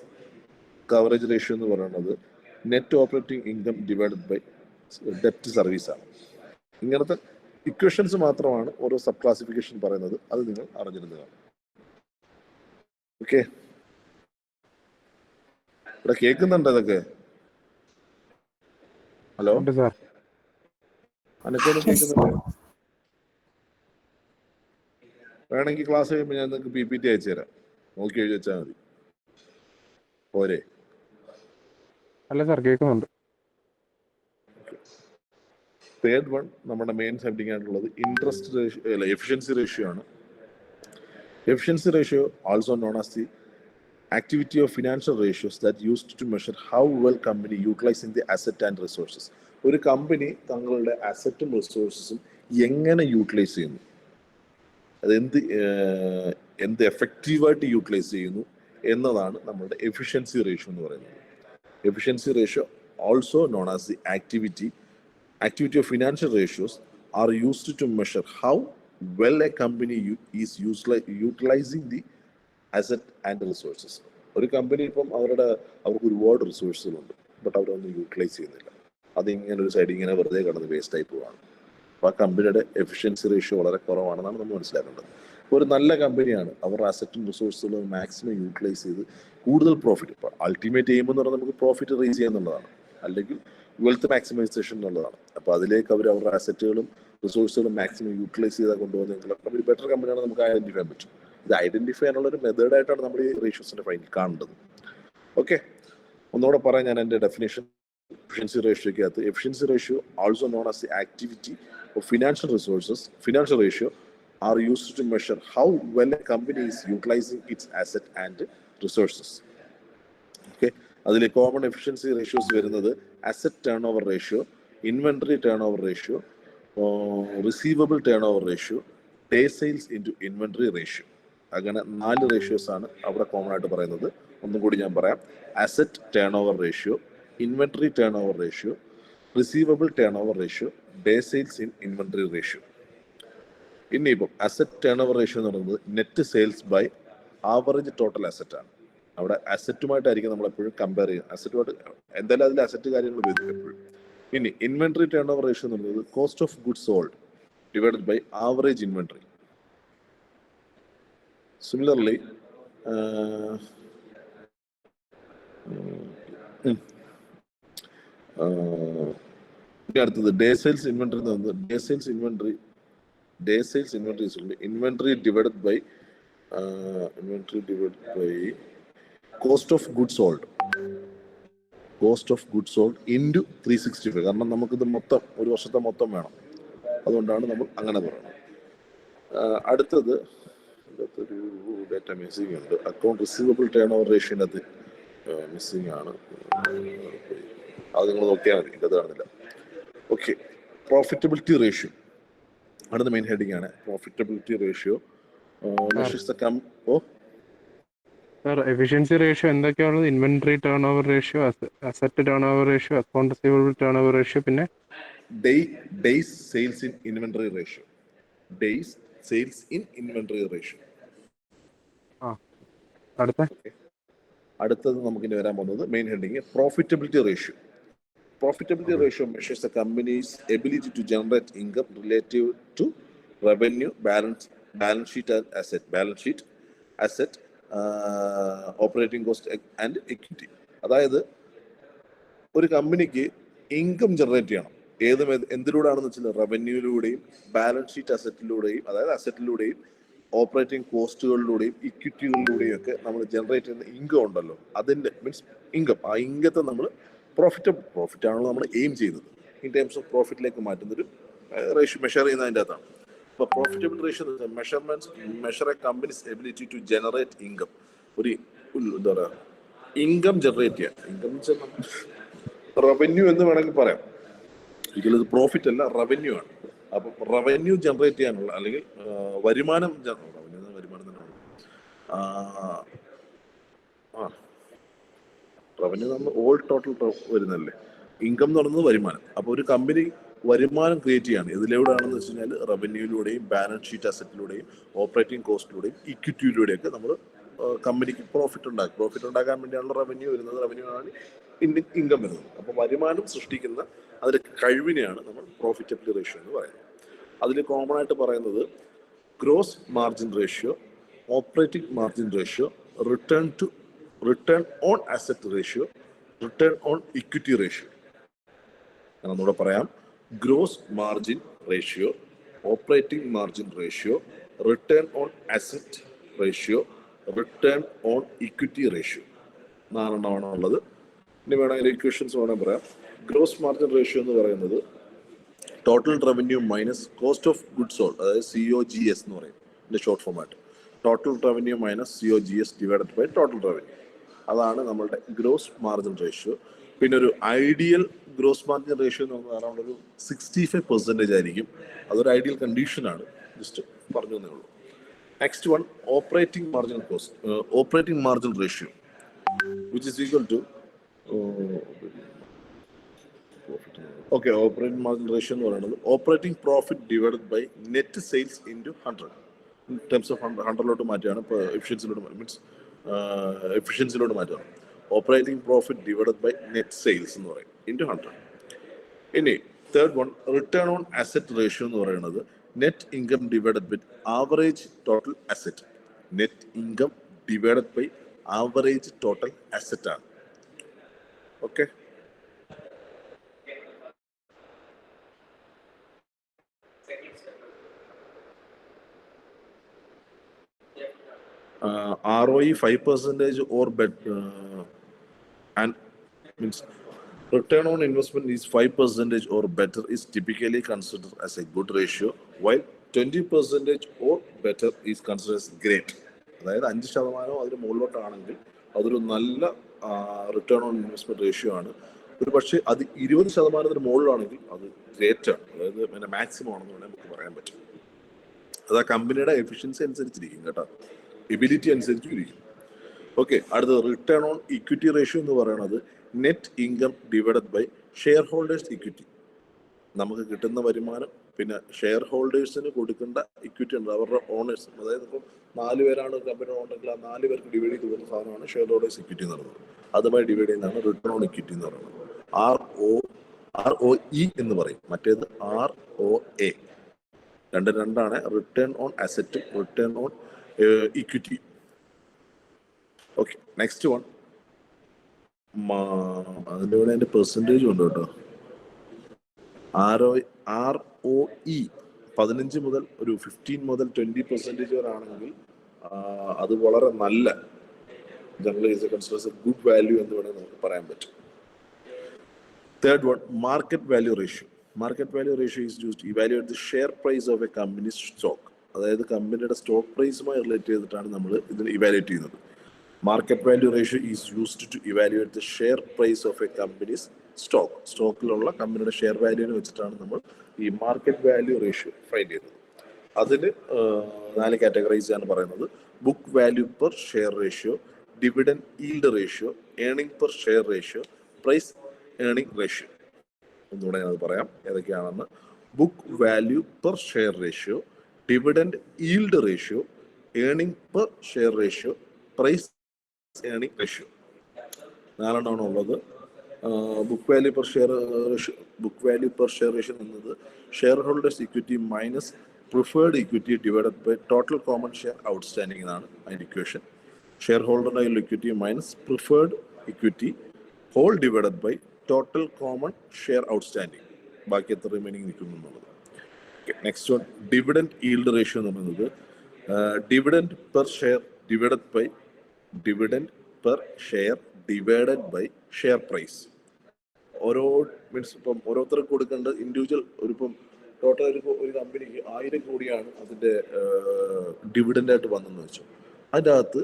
കവറേജ് റേഷ്യോ എന്ന് പറയുന്നത് net operating income divided by ഡെപ്റ്റ് സർവീസ് ആണ്. ഇങ്ങനത്തെ ഇക്വേഷൻസ് മാത്രമാണ് ഓരോ സബ് ക്ലാസിഫിക്കേഷൻ പറയുന്നത്, അത് നിങ്ങൾ അറിഞ്ഞിരുന്നതാണ്. ഓക്കെ, ഇവിടെ കേൾക്കുന്നുണ്ട് ഇതൊക്കെ? ഹലോ, അനക്കൊന്നും കേൾക്കുന്നുണ്ട്? വേണമെങ്കിൽ ക്ലാസ് കഴിയുമ്പോൾ ഞാൻ നിങ്ങൾക്ക് PPT അയച്ചു തരാം, നോക്കി എഴുതി വെച്ചാൽ മതി. പോരെ? അല്ല സാർ, കേൾക്കുന്നുണ്ട്. തേർഡ് വൺ നമ്മുടെ മെയിൻ ഹെഡിങ് ആയിട്ടുള്ളത് ഇൻട്രസ്റ്റ് റേഷ്യോ, അല്ല എഫിഷ്യൻസി റേഷ്യോ ആണ്. Efficiency ratio also known as the activity of financial ratios that used to measure how well company utilising the asset and resources. ഒരു company തങ്ങളുടെ അസറ്റും റിസോഴ്സസും എങ്ങനെ utilise ചെയ്യുന്നു, അത് എന്ത് എഫക്റ്റീവായിട്ട് യൂട്ടിലൈസ് ചെയ്യുന്നു എന്നതാണ് നമ്മളുടെ എഫിഷ്യൻസി റേഷ്യോ എന്ന് പറയുന്നത്. Efficiency ratio also known as the activity of financial ratios are used to measure how well a company is utilizing the asset and resources. ഒരു കമ്പനി ഇപ്പം അവർക്ക് ഒരുപാട് റിസോഴ്സുകളുണ്ട്, ബട്ട് അവരൊന്നും യൂട്ടിലൈസ് ചെയ്യുന്നില്ല. അതിങ്ങനെ ഒരു സൈഡ് ഇങ്ങനെ വെറുതെ കിടന്ന് വേസ്റ്റ് ആയി പോവാണ്. അപ്പോൾ ആ കമ്പനിയുടെ എഫിഷ്യൻസി റേഷ്യോ വളരെ കുറവാണെന്നാണ് നമ്മൾ മനസ്സിലാക്കേണ്ടത്. ഒരു നല്ല കമ്പനിയാണ്, അവരുടെ അസറ്റും റിസോഴ്സുകളും മാക്സിമം യൂട്ടിലൈസ് ചെയ്ത് കൂടുതൽ പ്രോഫിറ്റ്, ഇപ്പോൾ അൾട്ടിമേറ്റ് എയിം എന്ന് പറഞ്ഞാൽ നമുക്ക് പ്രോഫിറ്റ് റേസ് ചെയ്യുന്നുള്ളതാണ്, അല്ലെങ്കിൽ വെൽത്ത് മാക്സിമൈസേഷൻ എന്നുള്ളതാണ്. അപ്പോൾ അതിലേക്ക് അവരുടെ അസറ്റുകളും റിസോഴ്സുകളും മാക്സിമം യൂട്ടിലൈസ് ചെയ്താൽ കൊണ്ടുപോകുന്ന കമ്പനി ബെറ്റർ കമ്പനിയാണ് നമുക്ക് ഐഡന്റിഫൈ ചെയ്യാൻ പറ്റും. ഇത് ഐഡന്റിഫൈ ചെയ്യാനുള്ള ഒരു മെത്തേഡായിട്ടാണ് നമ്മൾ ഈ റേഷ്യോസിന്റെ ഫൈനൽ കാണേണ്ടത്. ഓക്കെ, ഒന്നുകൂടെ പറയാം ഞാൻ എൻ്റെ ഡെഫിനേഷൻ. എഫിഷ്യൻസി റേഷ്യോക്കകത്ത് efficiency ratio also known as the activity of financial resources. Financial ratio are used to measure how well a company is utilizing its asset and resources. Okay, അതിലെ common efficiency ratios വരുന്നത് asset turnover ratio, inventory turnover ratio, receivable turnover ratio, day sales into inventory ratio. അങ്ങനെ 4 ratios ആണ് അവിടെ common ആയിട്ട് പറയുന്നത്. ഒന്നും കൂടി ഞാൻ പറയാം: asset turnover ratio, inventory turnover ratio, receivable turnover ratio, day sales in inventory ratio. ഇനിയിപ്പം അസറ്റ് ടേൺ ഓവർ റേഷ്യോ എന്ന് പറയുന്നത് net sales by average total asset ആണ്. അവിടെ അസറ്റുമായിട്ടായിരിക്കും നമ്മൾ എപ്പോഴും കമ്പയർ ചെയ്യുക. അസറ്റുമായിട്ട് എന്തായാലും അതിൽ അസറ്റ് കാര്യങ്ങൾ വരും എപ്പോഴും. ഇനി ഇൻവെന്ററി ടേൺ ഓവർ റേഷ്യോ എന്ന് പറയുന്നത് cost of goods sold divided by average inventory. Similarly അടുത്തത് ഡേ സെയിൽസ് ഇൻവെന്ററി എന്ന് പറയുന്നത് day sales inventory is inventory divided by inventory divide by cost of goods sold. Cost of goods sold into 365. കാരണം നമുക്കിത് മൊത്തം ഒരു വർഷത്തെ മൊത്തം വേണം, അതുകൊണ്ടാണ് നമ്മൾ അങ്ങനെ പറയുന്നത്. അടുത്തത് ഒരു ഡേറ്റ മിസ്സിംഗ് ഉണ്ട്. അക്കൗണ്ട് റിസീവബിൾ ടേൺ ഓവർ റേഷ്യോനകത്ത് മിസ്സിംഗ് ആണ്. അത് നിങ്ങൾ നോക്കിയാൽ മതി, അത് കാണുന്നില്ല. ഓക്കെ, പ്രോഫിറ്റബിലിറ്റി റേഷ്യോ അടുത്ത മെയിൻ ഹെഡിങ് ആണ്. പ്രോഫിറ്റബിലിറ്റി റേഷ്യോ എഫിഷ്യൻസി റേഷ്യോ എന്തൊക്കെയാണുള്ളത്? Inventory turnover ratio, asset turnover ratio, account receivable turnover ratio, പിന്നെ days sales in inventory ratio. Days sales in inventory ratio. അടുത്തത് നമുക്ക് ഇനി വരാൻ പോകുന്നത് main heading profitability ratio. Profitability ratio measures the company's ability to generate income relative to revenue, balance sheet and asset, operating cost and equity. അതായത് ഒരു കമ്പനിക്ക് income generate ചെയ്യണം. എന്തിലൂടെയാണെന്ന് വെച്ചാൽ റവന്യൂയിലൂടെയും ബാലൻസ് ഷീറ്റ് അസറ്റിലൂടെയും, അതായത് അസറ്റിലൂടെയും ഓപ്പറേറ്റിംഗ് കോസ്റ്റുകളിലൂടെയും ഇക്വിറ്റികളിലൂടെയും ഒക്കെ നമ്മൾ ജനറേറ്റ് ചെയ്യുന്ന ഇൻകം ഉണ്ടല്ലോ, അതിൻ്റെ മീൻസ് ഇൻകം. ആ ഇൻകത്തെ നമ്മൾ പ്രോഫിറ്റ് ആണല്ലോ നമ്മൾ എയിം ചെയ്യുന്നത്. ഇൻ ടേംസ് ഓഫ് പ്രോഫിറ്റിലേക്ക് മാറ്റുന്നൊരു റേഷ്യോ മെഷർ ചെയ്യുന്ന അതിൻ്റെ അകത്താണ്. അപ്പോൾ profitable ratio measure a company's ability to generate income. ഒരു എന്താ പറയുക, ഇൻകം ജനറേറ്റ് ചെയ്യാൻ. ഇൻകം റവന്യൂ എന്ന് വേണമെങ്കിൽ പറയാം. ഒരിക്കലും ഇത് പ്രോഫിറ്റ് അല്ല, റവന്യൂ ആണ്. അപ്പം റവന്യൂ ജനറേറ്റ് ചെയ്യാനുള്ള അല്ലെങ്കിൽ വരുമാനം തന്നെയാണ്. റവന്യൂ നമ്മൾ ഓൾ ടോട്ടൽ വരുന്നല്ലേ. ഇൻകം എന്ന് പറയുന്നത് വരുമാനം. അപ്പോൾ ഒരു കമ്പനി വരുമാനം ക്രിയേറ്റ് ചെയ്യാണ്. ഇതിലൂടെയാണെന്ന് വെച്ച് കഴിഞ്ഞാൽ റവന്യൂയിലൂടെയും ബാലൻസ് ഷീറ്റ് അസറ്റിലൂടെയും ഓപ്പറേറ്റിംഗ് കോസ്റ്റിലൂടെയും ഇക്വിറ്റിയിലൂടെയൊക്കെ നമ്മൾ കമ്പനിക്ക് പ്രോഫിറ്റ് ഉണ്ടാക്കാൻ വേണ്ടിയാണ് റവന്യൂ വരുന്നത്. റവന്യൂ ആണ് ഇൻകം വരുന്നത്. അപ്പോൾ വരുമാനം സൃഷ്ടിക്കുന്ന അതിൻ്റെ കഴിവിനെയാണ് നമ്മൾ പ്രോഫിറ്റബിലിറ്റി റേഷ്യോ എന്ന് പറയുന്നത്. അതിൽ കോമൺ ആയിട്ട് പറയുന്നത് gross margin ratio, operating margin ratio, return on asset ratio, return on equity ratio. ഞാൻ ഒന്നുകൂടെ പറയാം. Gross margin ratio, operating margin ratio, return on asset ratio, return on equity ratio. 4 എണ്ണമാണ് ഉള്ളത്. ഇനി വേണമെങ്കിൽ ഇക്വേഷൻസ് വേണമെങ്കിൽ പറയാം. ഗ്രോസ് മാർജിൻ റേഷ്യോ എന്ന് പറയുന്നത് total revenue minus cost of goods sold, അതായത് COGS എന്ന് പറയും ഇതിൻ്റെ short format. Total revenue minus COGS divided by total revenue. അതാണ് നമ്മളുടെ ഗ്രോസ് മാർജിൻ റേഷ്യോ. പിന്നെ ഒരു ഐഡിയൽ ഗ്രോസ് മാർജിൻ റേഷ്യോ എന്ന് പറഞ്ഞാൽ അറൗണ്ട് ഒരു 65% ആയിരിക്കും. അതൊരു ഐഡിയൽ കണ്ടീഷനാണ്, ജസ്റ്റ് പറഞ്ഞു തന്നേ ഉള്ളൂ. Next one operating margin ratio which is equal to operating margin ratio എന്ന് പറയുന്നത് operating profit divided by net sales into 100. In terms of 100 മാറ്റുകയാണ്. ഇപ്പോൾ എഫിഷ്യൻസിലോട്ട് മാറ്റുകയാണ്. Operating profit divided by net sales എന്ന് പറയും ഇൻറ്റു 100. ഇനി third one return on asset ratio എന്ന് പറയുന്നത് net income divided by average total asset. Net income divided by average total asset ആണ്. Okay, ROE 5% or better, and means return on investment is 5% or better is typically considered as a good ratio, while 20% or better is considered as great. അതായത് 5% അതിന് മുകളിലോട്ടാണെങ്കിൽ അതൊരു നല്ല return on investment ratio ആണ്. ഒരു പക്ഷേ അത് 20% മുകളിലാണെങ്കിൽ അത് ഗ്രേറ്റ് ആണ്, അതായത് പിന്നെ മാക്സിമം ആണെന്ന് വേണമെങ്കിൽ നമുക്ക് പറയാൻ പറ്റും. അത് ആ കമ്പനിയുടെ എഫിഷ്യൻസി അനുസരിച്ചിരിക്കും കേട്ടോ, എബിലിറ്റി അനുസരിച്ചും ഇരിക്കും. ഓക്കെ, അടുത്തത് റിട്ടേൺ ഓൺ ഇക്വിറ്റി റേഷ്യോ എന്ന് പറയുന്നത് net income divided by shareholders equity. നമുക്ക് കിട്ടുന്ന വരുമാനം പിന്നെ ഷെയർ ഹോൾഡേഴ്സിന് കൊടുക്കേണ്ട ഇക്വിറ്റി ഉണ്ട്, അവരുടെ ഓണേഴ്സ്. അതായത് ഇപ്പം 4 പേരാണ് കമ്പനി ഉണ്ടെങ്കിൽ ആ 4 പേർക്ക് ഡിവൈഡ് ചെയ്ത് കൊടുക്കുന്ന സാധനമാണ് ഷെയർ ഹോൾഡേഴ്സ് ഇക്വിറ്റി എന്ന് പറയുന്നത്. അതുമായി ഡിവൈഡ് ചെയ്യുന്നതാണ് റിട്ടേൺ ഓൺ ഇക്വിറ്റി എന്ന് പറയുന്നത്. ROE എന്ന് പറയും, മറ്റേത് ROA. രണ്ടാണ് റിട്ടേൺ ഓൺ അസറ്റും return on equity. Okay, next one അതിൻ്റെ കൂടെ അതിൻ്റെ പെർസെൻറ്റേജ് ഉണ്ട് കേട്ടോ. ROE 15 മുതൽ ഒരു 15 മുതൽ 20% വരെ ആണെങ്കിൽ അത് വളരെ നല്ല generally is considers A good value എന്ന് വേണമെങ്കിൽ നമുക്ക് പറയാൻ പറ്റും. Third one, market value ratio. Market value ratio is used to evaluate the share price of a company's stock. അതായത് കമ്പനിയുടെ സ്റ്റോക്ക് പ്രൈസുമായി റിലേറ്റ് ചെയ്തിട്ടാണ് നമ്മൾ ഇതിന് ഇവാലുവേറ്റ് ചെയ്യുന്നത്. Market value ratio is used to evaluate the share price of a company's stock. സ്റ്റോക്കിലുള്ള കമ്പനിയുടെ share വാല്യൂവിനെ വെച്ചിട്ടാണ് നമ്മൾ ഈ മാർക്കറ്റ് വാല്യൂ റേഷ്യോ ഫൈൻഡ് ചെയ്യുന്നത്. അതിന് 4 കാറ്റഗറൈസ് ആണ് പറയുന്നത്. Book value per share ratio, dividend yield ratio, earning per share ratio, price earning ratio. ഒന്നുകൂടെ ഞാനത് പറയാം ഏതൊക്കെയാണെന്ന്. Book value per share ratio, dividend yield ratio, earning per share ratio, price earning ratio. 4 എണ്ണമാണ് ഉള്ളത്. Book value per share ratio, book value per share ratio എന്നത് shareholders equity minus preferred equity divided by total common share outstanding എന്നാണ് അതിൻ്റെ equation. Share ഹോൾഡറുടെ equity minus preferred equity whole divided by total common share outstanding, ബാക്കി എത്ര remaining നിൽക്കുന്നു എന്നുള്ളത്. Next one, dividend yield ratio എന്ന് പറയുന്നത് dividend per share divided by dividend per share divided by share price. ഓരോ means ഇപ്പം ഓരോരുത്തർക്ക് കൊടുക്കേണ്ട ഇൻഡിവിജ്വൽ ഇപ്പം ടോട്ടൽ ഒരു കമ്പനിക്ക് 1000 കോടിയാണ് അതിൻ്റെ ഡിവിഡൻ്റായിട്ട് വന്നെന്ന് വെച്ചു. അതിൻ്റെ അകത്ത്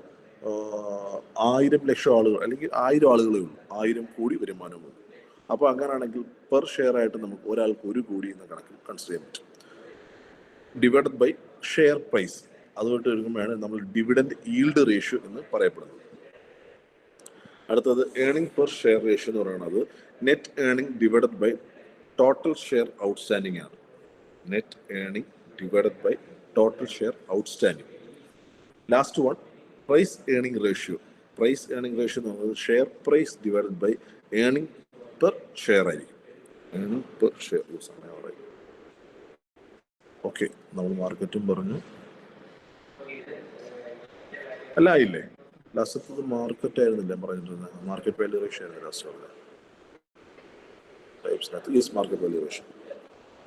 1000 ലക്ഷം ആളുകൾ അല്ലെങ്കിൽ 1000 ആളുകളേ ഉള്ളൂ, 1000 കോടി വരുമാനമുള്ളൂ. അപ്പോൾ അങ്ങനെയാണെങ്കിൽ പെർ ഷെയർ ആയിട്ട് നമുക്ക് ഒരാൾക്ക് 1 കോടി എന്ന കണക്കിൽ കൺസിഡർ ചെയ്യാൻ പറ്റും. ഡിവൈഡഡ് ബൈ ഷെയർ പ്രൈസ് അതുകൊണ്ട് എടുക്കുമ്പോഴാണ് നമ്മൾ ഡിവിഡൻഡ് ഈൽഡ് റേഷ്യോ എന്ന് പറയപ്പെടുന്നത്. അടുത്തത് ഏർണിംഗ് പെർ ഷെയർ റേഷ്യോ എന്ന് പറയുന്നത് net earning divided by total share outstanding ആണ്. Net earning divided by total share outstanding. Last one, price earning ratio. Price earning ratio എന്ന് പറയുന്നത് share price divided by earning per share ആയിരിക്കും. Earning per share സമയം പറയും. Okay, നമ്മൾ മാർക്കറ്റും പറഞ്ഞു. അല്ല ആയില്ലേ? ലാസ്റ്റത്തത് മാർക്കറ്റ് ആയിരുന്നില്ല പറഞ്ഞിരുന്നത്. മാർക്കറ്റ് വാല്യൂ റേഷ്യോ ആയിരുന്നു ലാസ്റ്റ്. Market value ratio.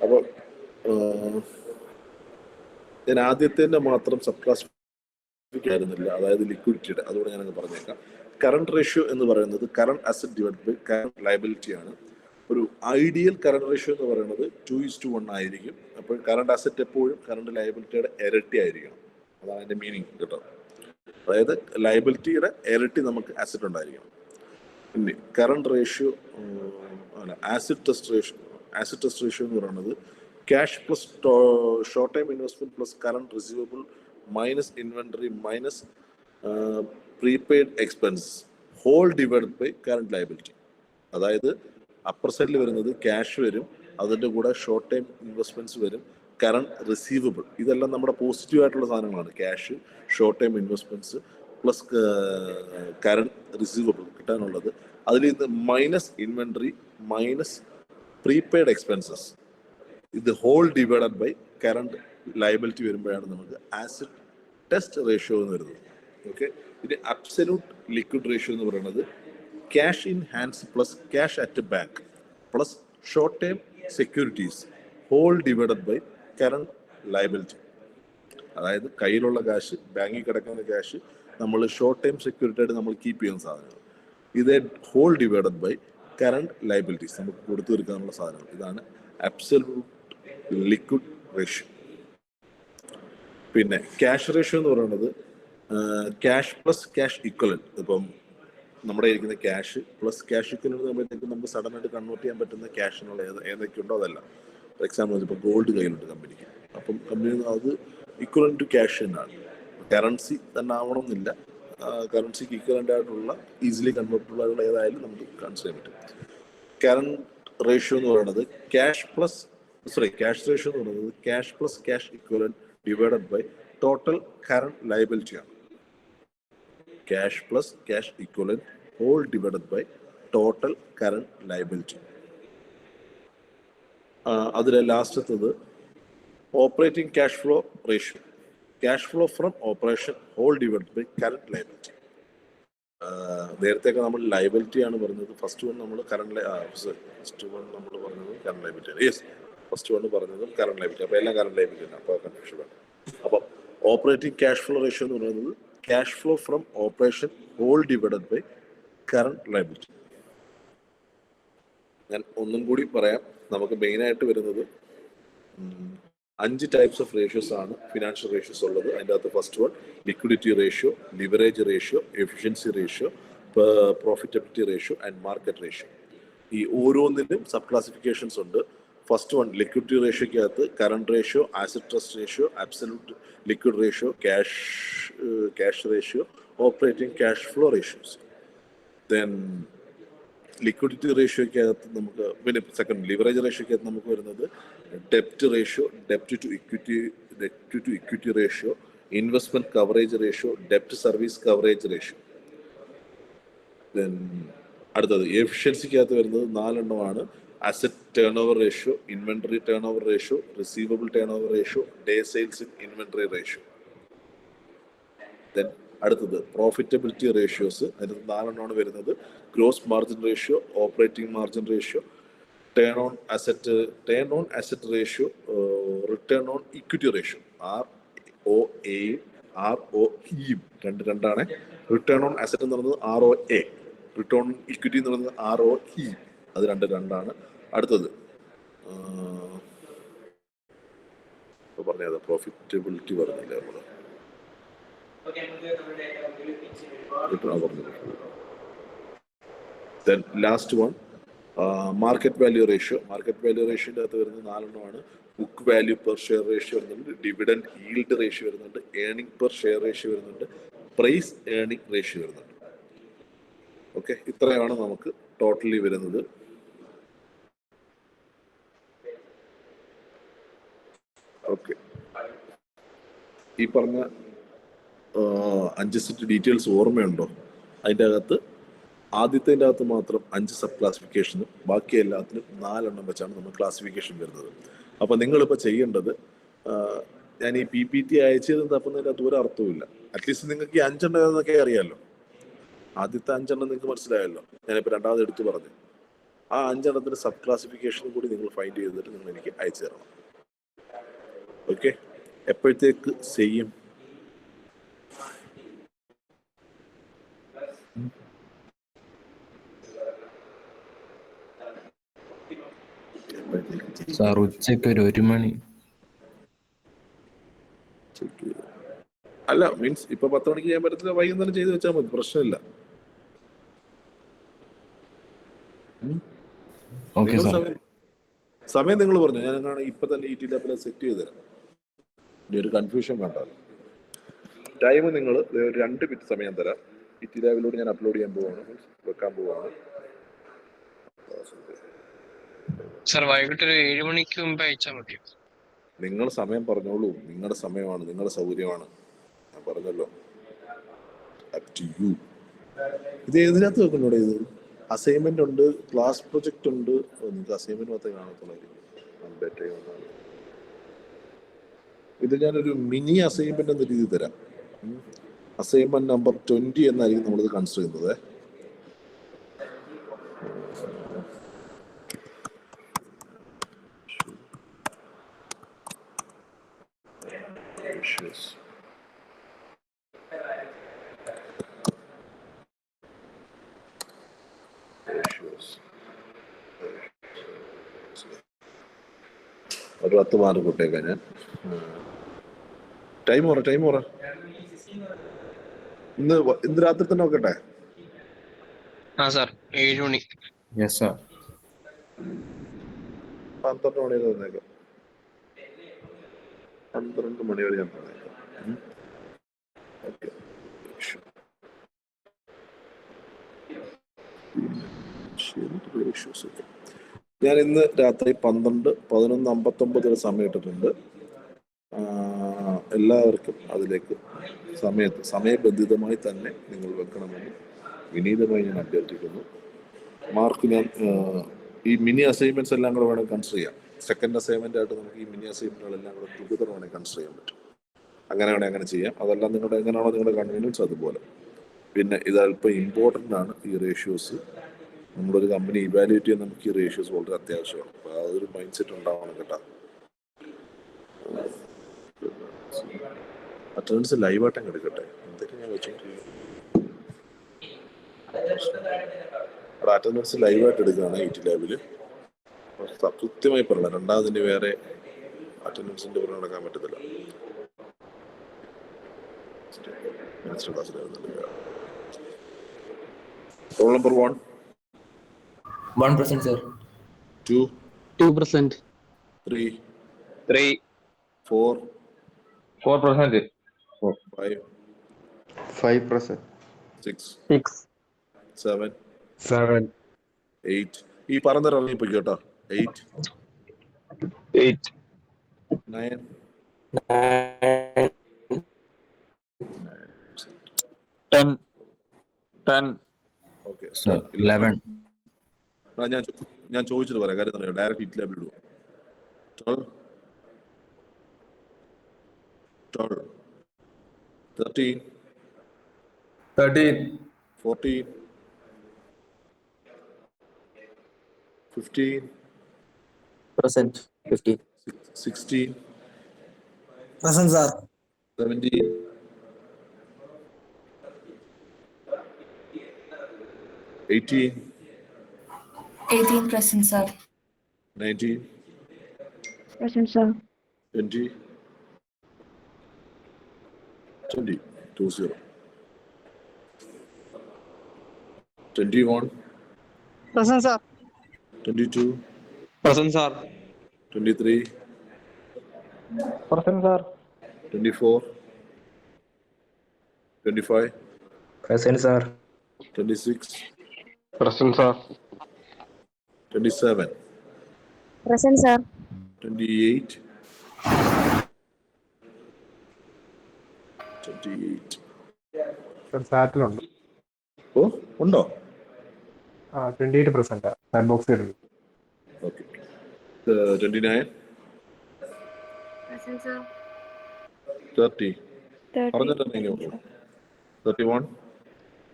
അപ്പോൾ ഞാൻ ആദ്യത്തെ മാത്രം സബ് ക്ലാസിഫിക് ആയിരുന്നില്ല, അതായത് ലിക്വിഡിറ്റിയുടെ. അതുകൊണ്ട് ഞാനങ്ങ് പറഞ്ഞേക്കാം. കറണ്ട് റേഷ്യോ എന്ന് പറയുന്നത് current asset divide by current liability ആണ്. ഒരു ഐഡിയൽ കറണ്ട് റേഷ്യോ എന്ന് പറയുന്നത് 2:1 ആയിരിക്കും. അപ്പോൾ കറണ്ട് അസറ്റ് എപ്പോഴും കറണ്ട് ലയബിലിറ്റിയുടെ ഇരട്ടി ആയിരിക്കണം. അതാണ് അതിൻ്റെ മീനിങ് കേട്ടോ. അതായത് ലയബിലിറ്റിയുടെ ഇരട്ടി നമുക്ക് അസറ്റ് ഉണ്ടായിരിക്കണം. പിന്നെ കറണ്ട് റേഷ്യോ അല്ല acid test ratio. Acid test ratio എന്ന് പറയുന്നത് cash plus short time investment plus current receivable minus inventory minus prepaid expense whole divided by current liability. അതായത് അപ്പർ സൈഡിൽ വരുന്നത് ക്യാഷ് വരും, അതിൻ്റെ കൂടെ ഷോർട്ട് ടൈം ഇൻവെസ്റ്റ്മെന്റ്സ് വരും, കറണ്ട് റിസീവബിൾ. ഇതെല്ലാം നമ്മുടെ പോസിറ്റീവ് ആയിട്ടുള്ള സാധനങ്ങളാണ്. Cash, short time investments plus current receivable കിട്ടാനുള്ളത്. അതിൽ ഇത് minus inventory minus prepaid expenses, ഇത് whole divided by current liability വരുമ്പോഴാണ് നമുക്ക് ആസിഡ് ടെസ്റ്റ് റേഷ്യോ എന്ന് വരുന്നത്. ഓക്കെ, ഇത് അബ്സല്യൂട്ട് ലിക്വിഡ് റേഷ്യോ എന്ന് പറയുന്നത് cash in hands plus cash at bank plus short time securities whole divided by current liability. അതായത് കയ്യിലുള്ള ക്യാഷ്, ബാങ്കിൽ കിടക്കുന്ന ക്യാഷ്, നമ്മൾ ഷോർട്ട് ടൈം സെക്യൂരിറ്റി ആയിട്ട് നമ്മൾ കീപ്പ് ചെയ്യുന്ന സാധനങ്ങൾ, ഇത് whole divided by current liabilities, നമുക്ക് കൊടുത്തു തീർക്കാനുള്ള സാധനങ്ങൾ. ഇതാണ് അബ്സല്യൂട്ട് ലിക്വിഡ് റേഷ്യോ. പിന്നെ ക്യാഷ് റേഷ്യോ എന്ന് പറയുന്നത് ക്യാഷ് പ്ലസ് ക്യാഷ് ഇക്വലന്റ്. ഇപ്പം നമ്മുടെ ഇരിക്കുന്ന ക്യാഷ് പ്ലസ് ക്യാഷ് ഇക്വലന്റ് ആകുമ്പോഴത്തേക്കും നമുക്ക് സഡൻ ആയിട്ട് കൺവേർട്ട് ചെയ്യാൻ പറ്റുന്ന ക്യാഷിനുള്ള ഏതൊക്കെയുണ്ടോ അതല്ല. ഫോർ എക്സാമ്പിൾ ഇപ്പോൾ ഗോൾഡ് കയ്യിലുണ്ട് കമ്പനിക്ക്, അപ്പം കമ്പനി അത് ഇക്വലന്റ് ടു ക്യാഷ് തന്നെയാണ്. കറൻസി തന്നെ ആവണമെന്നില്ല, കറൻസിക്ക് ഇക്വലന്റ് ആയിട്ടുള്ള ഈസിലി കൺവേർട്ടബിൾ ആയിട്ടുള്ള ഏതായാലും നമുക്ക് കൺസിഡർ ചെയ്യാൻ പറ്റും. കറണ്ട് റേഷ്യോ എന്ന് പറയുന്നത് ക്യാഷ് റേഷ്യോ എന്ന് പറയുന്നത് cash plus cash equivalent divided by total current liability ആണ്. Cash plus cash equivalent whole divided by total current liability. അതിലെ ലാസ്റ്റത്തത് operating cash flow ratio. Cash flow from operation whole divided by current liability. നേരത്തെയൊക്കെ നമ്മൾ liability ആണ് പറഞ്ഞത്. First one നമ്മൾ current പറഞ്ഞതും current liability. അപ്പോൾ എല്ലാം കറണ്ട് ലയബിലിറ്റി ആണ്. അപ്പോൾ കൺഫ്യൂഷൻ വേണം. അപ്പം ഓപ്പറേറ്റിംഗ് ക്യാഷ് ഫ്ലോ റേഷ്യോ എന്ന് പറയുന്നത് cash flow from operation whole divided by current liability. ഞാൻ ഒന്നും കൂടി പറയാം. നമുക്ക് മെയിനായിട്ട് വരുന്നത് 5 ടൈപ്സ് ഓഫ് റേഷ്യോസ് ആണ് ഫിനാൻഷ്യൽ റേഷ്യോസ് ഉള്ളത്. അതിൻ്റെ അകത്ത് first one liquidity ratio, leverage ratio, efficiency ratio, profitability ratio and market ratio. ഈ ഓരോന്നിനും സബ് ക്ലാസിഫിക്കേഷൻസ് ഉണ്ട്. ഫസ്റ്റ് വൺ ലിക്വിഡിറ്റി റേഷ്യോക്കകത്ത് current ratio, acid test ratio, absolute liquid ratio, cash ratio, operating cash flow ratios. Then liquidity റേഷ്യോക്കകത്ത് നമുക്ക് പിന്നെ second leverage റേഷ്യോക്കകത്ത് നമുക്ക് വരുന്നത് ഡെപ്റ്റ് ratio, ഡെപ്റ്റ് to equity ratio, investment coverage ratio, ഡെപ്റ്റ് service coverage ratio. Then അടുത്തത് എഫിഷ്യൻസിക്കകത്ത് വരുന്നത് 4 എണ്ണമാണ്. Asset turnover ratio, inventory turnover ratio, receivable turnover ratio, day sales in inventory ratio. Then അടുത്തത് profitability ratios. അതിനകത്ത് 4 എണ്ണമാണ് വരുന്നത്. Gross margin ratio, operating margin ratio, turn on asset ratio, return on equity ratio. ROAയും ROEയും രണ്ടാണ്. Return on asset എന്ന് പറയുന്നത് ROA, return on equity എന്ന് പറയുന്നത് ROE. അത് രണ്ടാണ്. അടുത്തത് പറഞ്ഞത് പ്രോഫിറ്റബിലിറ്റി പറഞ്ഞില്ല നമ്മള്. Then last one, market value ratio. Market value ratio അകത്ത് വരുന്നത് 4 എണ്ണമാണ്. Book value per share ratio വരുന്നുണ്ട്, ഡിവിഡൻഡ് ഈൽഡ് റേഷ്യോ വരുന്നുണ്ട്, ഏർണിംഗ് പെർ ഷെയർ റേഷ്യോ വരുന്നുണ്ട്, പ്രൈസ് ഏർണിംഗ് റേഷ്യോ വരുന്നുണ്ട്. ഓക്കെ, ഇത്രയാണ് നമുക്ക് ടോട്ടലി വരുന്നത്. ഓക്കെ, ഈ പറഞ്ഞ 5 സെറ്റ് ഡീറ്റെയിൽസ് ഓർമ്മയുണ്ടോ? അതിൻ്റെ അകത്ത് ആദ്യത്തിൻ്റെ അകത്ത് മാത്രം 5 സബ് ക്ലാസിഫിക്കേഷനും ബാക്കി എല്ലാത്തിനും 4 എണ്ണം വെച്ചാണ് നമ്മൾ ക്ലാസിഫിക്കേഷൻ വരുന്നത്. അപ്പം നിങ്ങളിപ്പോൾ ചെയ്യേണ്ടത്, ഞാൻ ഈ PPT അയച്ചത് തപ്പുന്നതിൻ്റെ അകത്ത് ഒരു അർത്ഥവുമില്ല. അറ്റ്ലീസ്റ്റ് നിങ്ങൾക്ക് ഈ 5 എണ്ണം എന്നൊക്കെ അറിയാമല്ലോ. ആദ്യത്തെ 5 എണ്ണം നിങ്ങൾക്ക് മനസ്സിലായല്ലോ. ഞാനിപ്പോൾ രണ്ടാമത് എടുത്തു പറഞ്ഞു. ആ 5 എണ്ണത്തിന് സബ് ക്ലാസിഫിക്കേഷനും കൂടി നിങ്ങൾ ഫൈൻഡ് ചെയ്തിട്ട് നിങ്ങൾ എനിക്ക് അയച്ചു തരണം. ഓക്കെ, എപ്പോഴത്തേക്ക് ചെയ്യും? സാർ ഉച്ചയ്ക്ക് 1 മണി. അല്ല, മീൻസ് ഇപ്പൊ 10 മണിക്ക് ചെയ്യാൻ പറ്റത്തില്ല, വൈകുന്നേരം ചെയ്ത് വെച്ചാൽ മതി, പ്രശ്നമില്ല. സമയം നിങ്ങൾ പറഞ്ഞു, ഞാൻ ഇപ്പൊ തന്നെ ET ലാബിൽ സെറ്റ് ചെയ്ത് തരാം. ഇനി ഒരു കൺഫ്യൂഷൻ വേണ്ട. ടൈം നിങ്ങൾ 2 മിനിറ്റ് സമയം തരാം. ET ലാബിലൂടെ ഞാൻ അപ്ലോഡ് ചെയ്യാൻ പോവാണ്, വെക്കാൻ പോവാണ്. സർ വൈകിട്ട് ഒരു 7 മണിക്ക് മുമ്പ് അയച്ചാൽ മതിയോ? നിങ്ങൾ സമയം പറഞ്ഞോളൂ, നിങ്ങളുടെ സമയമാണ്, നിങ്ങളുടെ സൗകര്യമാണ്. ഞാൻ പറഞ്ഞല്ലോ, അപ് ടു യു. ഇത് ഏതിനകത്ത് വെക്കുന്നോടെ? ഇത് അസൈൻമെന്റ് ഉണ്ട്, ക്ലാസ് പ്രൊജക്ട് ഉണ്ട്. നിങ്ങൾക്ക് അസൈൻമെന്റ് മാത്രമേ കാണത്തുള്ളൂ. ഇത് ഞാനൊരു മിനി അസൈൻമെന്റ് എന്ന രീതിയിൽ തരാം. അസൈൻമെന്റ് നമ്പർ 20 എന്നായിരിക്കും നമ്മളിത് കൺസിഡർ ചെയ്യുന്നത്. ഒരു 10 മാർക്ക് കൂട്ടേക്കാം ഞാൻ. ടൈം പറ. ഇന്ന് രാത്രി തന്നെ നോക്കട്ടെ. 7 മണി. 12 മണി വരെ തന്നേക്കാം. 12 മണി വരെ ഞാൻ തന്നേക്കാം. ഞാൻ ഇന്ന് രാത്രി 11:59 വരെ സമയം ഇട്ടിട്ടുണ്ട്. എല്ലാവർക്കും അതിലേക്ക് സമയബന്ധിതമായി തന്നെ നിങ്ങൾ വെക്കണമെന്ന് വിനീതമായി ഞാൻ അഭ്യർത്ഥിക്കുന്നു. മാർക്ക് ഞാൻ ഈ മിനി അസൈൻമെന്റ്സ് എല്ലാം കൂടെ വേണമെങ്കിൽ കൺസിഡർ ചെയ്യാം. സെക്കൻഡ് അസൈൻമെന്റ് ആയിട്ട് നമുക്ക് ഈ മിനി അസൈൻമെന്റുകളെല്ലാം കൂടെ ടുഗദർ വേണമെങ്കിൽ കൺസിഡർ ചെയ്യാൻ പറ്റും. അങ്ങനെ വേണമെങ്കിൽ അങ്ങനെ ചെയ്യാം. അതെല്ലാം നിങ്ങളുടെ എങ്ങനെയാണോ നിങ്ങളുടെ കൺവീനിയൻസ് അതുപോലെ. പിന്നെ ഇത് അല്പം ഇമ്പോർട്ടൻ്റ് ആണ് ഈ റേഷ്യോസ്. നമ്മളൊരു കമ്പനി ഇവാലുവേറ്റ് ചെയ്യാൻ നമുക്ക് ഈ റേഷ്യോസ് വളരെ അത്യാവശ്യമാണ്. അപ്പോൾ ആ ഒരു മൈൻഡ് സെറ്റ് ഉണ്ടാവണം കേട്ടോ. അറ്റൻഡൻസ് ലൈവായിട്ട് അങ്ങ് എടുക്കട്ടെ. എന്തൊക്കെ ഞാൻ വെച്ചോണ്ടിരിക്കും. അവിടെ അറ്റൻഡൻസ് ലൈവായിട്ട് എടുക്കുകയാണ് IT ലാബിൽ. കൃത്യമായി പറയണം, രണ്ടാമതിന് വേറെ അറ്റൻഡൻസിന്റെ പുറം നടക്കാൻ പറ്റത്തില്ല. Roll number 1 1% sir. 2 2%. 3 3 4 4%. 5 5%. 6 6. 7 7. 8. ഈ പറഞ്ഞ ഇറങ്ങിപ്പോയി കേട്ടോ. 8 8 9 10. ഓക്കെ. Sir, 11. ഞാൻ ചോദിച്ചിട്ട് പറയാം. കാര്യം അറിയാം, ഡയറക്റ്റ് IT ലാബിൽ ഇടുക. 12 13 14 15 50. 16 Present, sir. 17 18 18%, sir. 19 Present, sir. 20 20 21 Present, sir. 22 Present, sir. 23 Present, sir. 24 25 Present, sir. 26 Present, sir. 27 Present, sir. 28 സാറ്റിലുണ്ട്. ഓ ഉണ്ടോ? 28% സാറ്റ് ബോക്സ് എടുക്കും. ഓക്കെ. 29 Present, sir. 30 30. പറഞ്ഞിട്ടുണ്ടെങ്കിൽ 31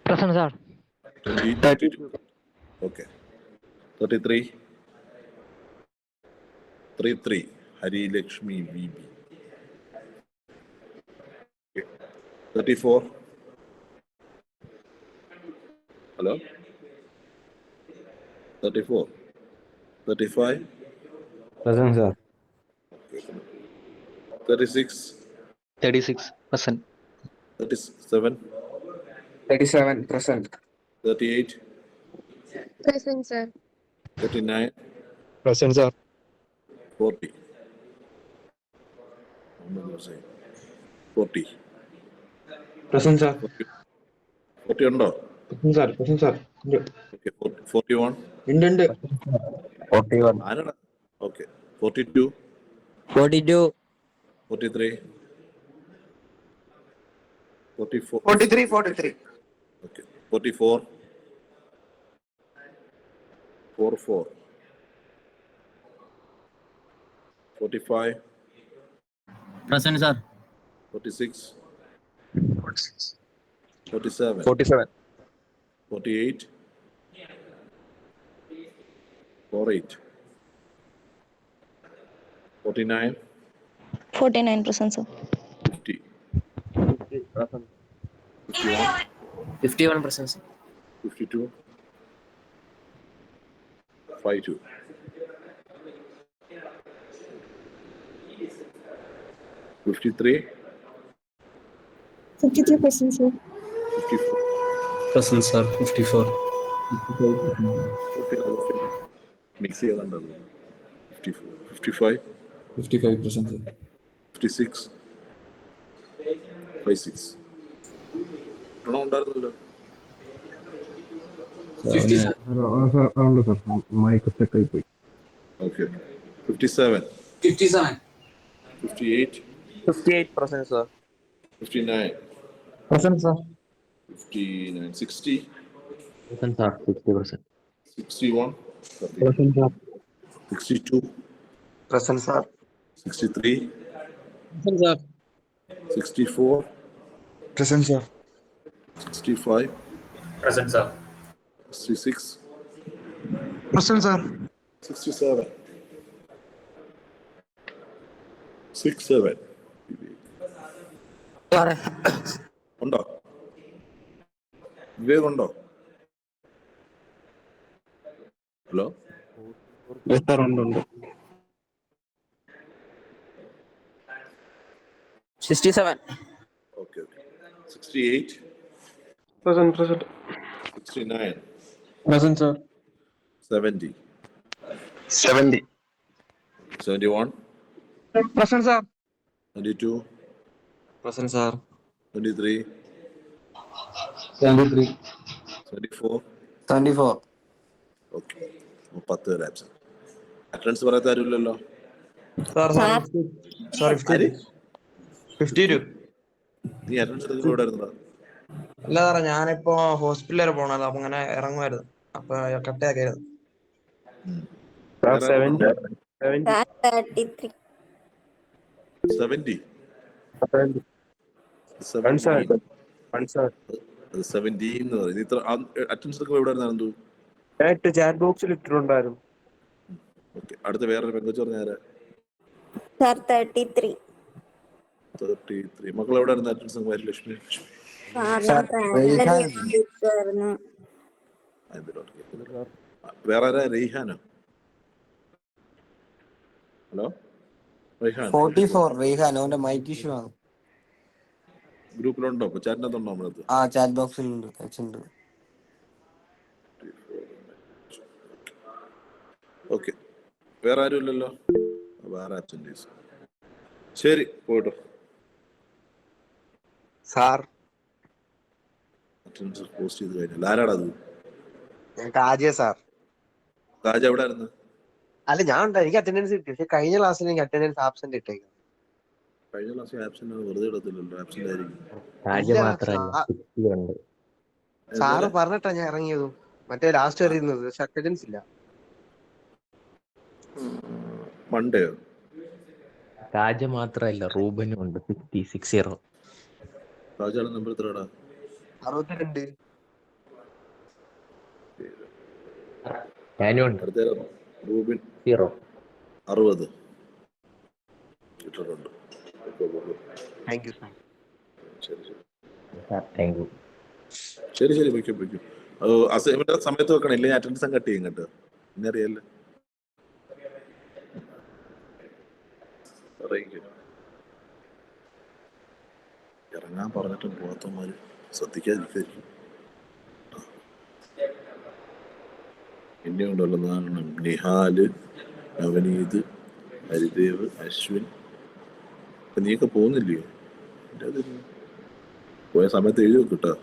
Present, sir. 32 okay. 33 33 Harilakshmi VB. 34 hello 34 35 Present sir. 36 36%. 37 37%. 38 Present, sir. 39 Present, sir. 40 40 Present, sir. 40 ഉണ്ടോ? Present, sir. Present, sir. Okay. 41 Indent. 41. ആരാണ്? Okay. 42 42. 43 44 43. Okay. 44 44 45 Present sir. 46 47 47. 48 48 49 49%, sir. 50 51%, sir. 52 52 53 53%, sir. 54 Present, sir. 54. Mix ചെയ്തുണ്ടത്. 54 55 55%, sir. 56 56 ഒരെണ്ണം ഉണ്ടായിരുന്നല്ലോ. ഉണ്ട് sir, mic സെറ്റായി പോയി. Okay. 57 58 58%, sir. 59 Present, sir. 59 60 Present sir. 60%. 61 Present, sir. 62 Present, sir. 63 Present, sir. 64 Present, sir. 65 Present sir. 66 Present, sir. 67 67 ഉണ്ടോ? വിവേക് ഉണ്ടോ? Hello, sir ഉണ്ട്. 67. Okay. 68, Present, present. 69, Present, sir. 70, 70. 71, Present, sir. 22, Present, sir. 23, 73. 24. 74. Okay, 10 പേര് absent. Attendance പറയാത്ത ആരുമില്ലല്ലോ. Sorry, ആര്? 52. നീ attendance എടുക്കുമ്പോൾ ഇവിടെ ആയിരുന്നോ? അല്ല സാറേ, ഞാനിപ്പോ ഹോസ്പിറ്റൽ വരെ പോണല്ലോ, അപ്പൊ അങ്ങനെ ഇറങ്ങുമായിരുന്നു. അപ്പൊ കട്ടയാക്കിയായിരുന്നു. 70. 33. 70. 17 എന്ന് പറയുന്നത് ഇത്ര അറ്റൻഡൻസ് എടുക്കുമ്പോൾ ഇവിടെ ആയിരുന്നു. ചാറ്റ് ബോക്സിൽ ഇട്ടിട്ടുണ്ടായിരുന്നു. ഓക്കെ, അടുത്ത വേറൊരു പെങ്കൊച്ചു പറഞ്ഞ ആരാ? Sir, 33. 33. മക്കൾ എവിടെ ആയിരുന്നു അറ്റൻഡൻസ്? ലക്ഷ്മി. വേറെ ആരാ? റെയ്ഹാനോ? ഹലോ, റെയ്ഹാൻ. 44. റെയ്ഹാൻ അവന്റെ മൈക്ക് ഇഷ്യൂ ആണ്. ഗ്രൂപ്പിലുണ്ടോ? ചാറ്റിനകത്തുണ്ടോ? നമ്മളത് ചാറ്റ് ബോക്സിലുണ്ട്. ഓക്കെ. വേറെ ആരും ഇല്ലല്ലോ. വേറെ ആബ്സെന്റീസ്. ശരി, പോയിട്ടോ. സാർ, അറ്റൻഡൻസ് പോസ്റ്റ് ചെയ്ത് കഴിഞ്ഞാൽ ആരാടാ അത്? കാജയ സാർ. രാജ എവിടെ ആയിരുന്നു? അല്ല, ഞാൻ ഉണ്ട്, എനിക്ക് അറ്റൻഡൻസ് കിട്ടി. പക്ഷെ കഴിഞ്ഞ ക്ലാസ്സിൽ എനിക്ക് അറ്റൻഡൻസ് ആബ്സെന്റ് ഇട്ടേക്കും. കഴിഞ്ഞ ക്ലാസ് ആബ്സെന്റ് വെറുതെ ഇടത്തില്ലല്ലോ. ആബ്സെന്റ് ആയിരിക്കും. സാറ് പറഞ്ഞിട്ടാ ഞാൻ ഇറങ്ങിയതും. മറ്റേ ലാസ്റ്റ് അറിയുന്നത്. പക്ഷെ അറ്റൻഡൻസ് ഇല്ല. മൺഡേയോ? രാജ മാത്രല്ല, റൂബനും ഉണ്ട്. 60. രാജയുടെ നമ്പർ എത്രടാ? 62. ഞാനും ഉണ്ട്. റൂബിൻ 0. 60 ഇട്ടിട്ടുണ്ട്. Thank you sir. Thank you. ശരി, വയ്ക്കും. അസൈൻമെന്റ് സമയത്ത് വെക്കണം, ഇല്ലെങ്കിൽ അറ്റൻഡൻസ് കട്ട് ചെയ്യും കേട്ടോ. ഇനി അറിയാലോ. ഇറങ്ങാൻ പറഞ്ഞിട്ടും പോകാത്തമാര് ശ്രദ്ധിക്കാതിരിക്കും. പിന്നെ ഉണ്ടല്ലോ 4 നിഹാല്, നവനീത്, ഹരിദേവ്, അശ്വിൻ. നീയൊക്കെ പോകുന്നില്ലയോ? പോയ സമയത്ത് എഴുതി വെക്കിട്ടോ.